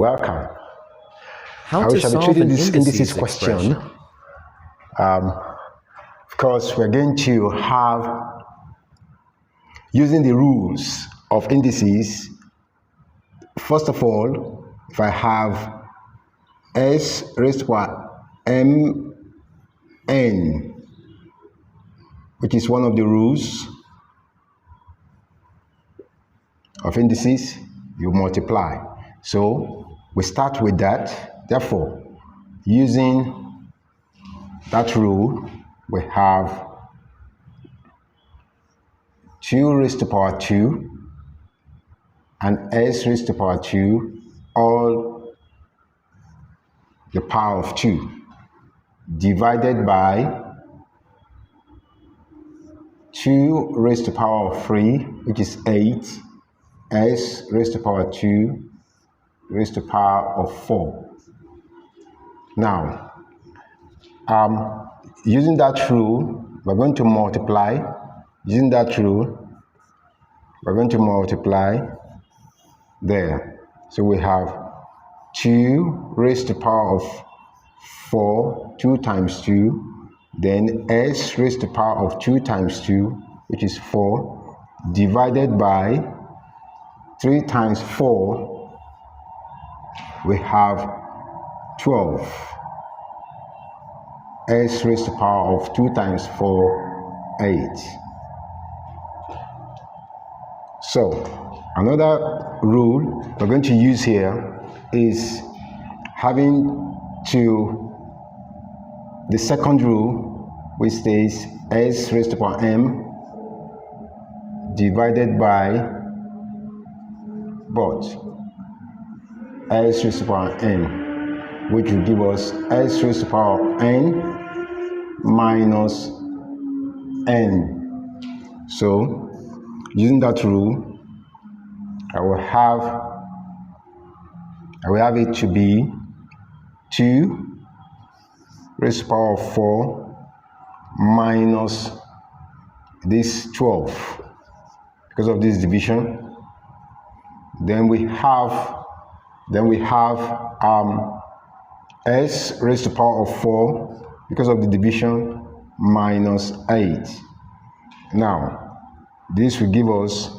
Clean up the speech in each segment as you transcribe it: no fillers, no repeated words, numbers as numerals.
Welcome. How to shall be solve treating an this indices expression. question. Of course, we're going to have, using the rules of indices, first of all, if I have s raised to power m n, which is one of the rules of indices, you multiply. So we start with that. Therefore, using that rule, we have 2 raised to power 2 and s raised to power 2 all the power of 2 divided by 2 raised to power of 3, which is 8, s raised to power 2 raised to power of 4. Now, using that rule, we're going to multiply. Using that rule, we're going to multiply there. So we have 2 raised to power of 4, 2 times 2, then s raised to power of 2 times 2, which is 4, divided by 3 times 4, we have 12. S raised to power of 2 times 4, 8. So, another rule we're going to use here is having to the second rule, which says s raised to power m divided by what? S raised to power n, which will give us s raised to power n minus n. So, using that rule, I will have it to be 2 raised to power of 4 minus this 12 because of this division. Then we have s raised to power of 4 because of the division minus 8. Now, this will give us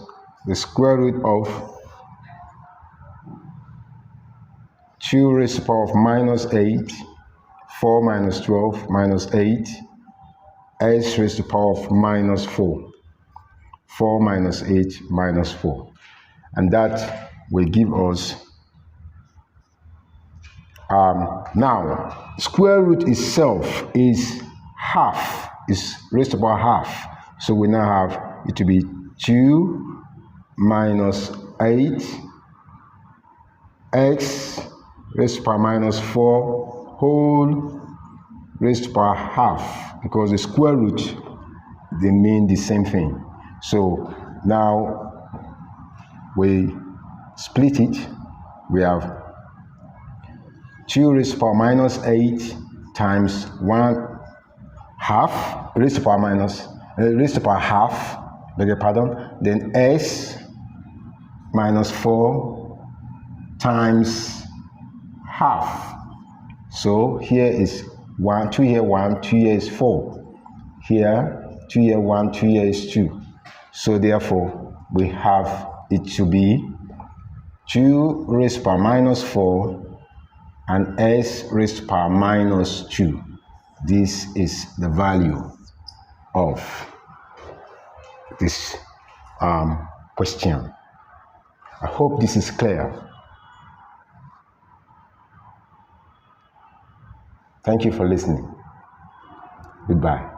the square root of 2 raised to power of minus 8, 4 minus 12 minus 8, s raised to power of minus 4, 4 minus 8 minus 4. And that will give us, now, square root itself is half, is raised to power half. So we now have it to be 2 minus 8 x raised to power minus 4 whole raised to power half, because the square root, they mean the same thing. So now we split it. We have 2 raised to power minus 8 times 1 half raised to power minus raised to power half, beg your pardon, then s minus 4 times half. So here is 1, 2 here 1, 2 here is 4. Here 2 here 1, 2 here is 2. So therefore we have it to be 2 raised to power minus 4 and s raised to power minus 2. This is the value of this question. I hope this is clear. Thank you for listening. Goodbye.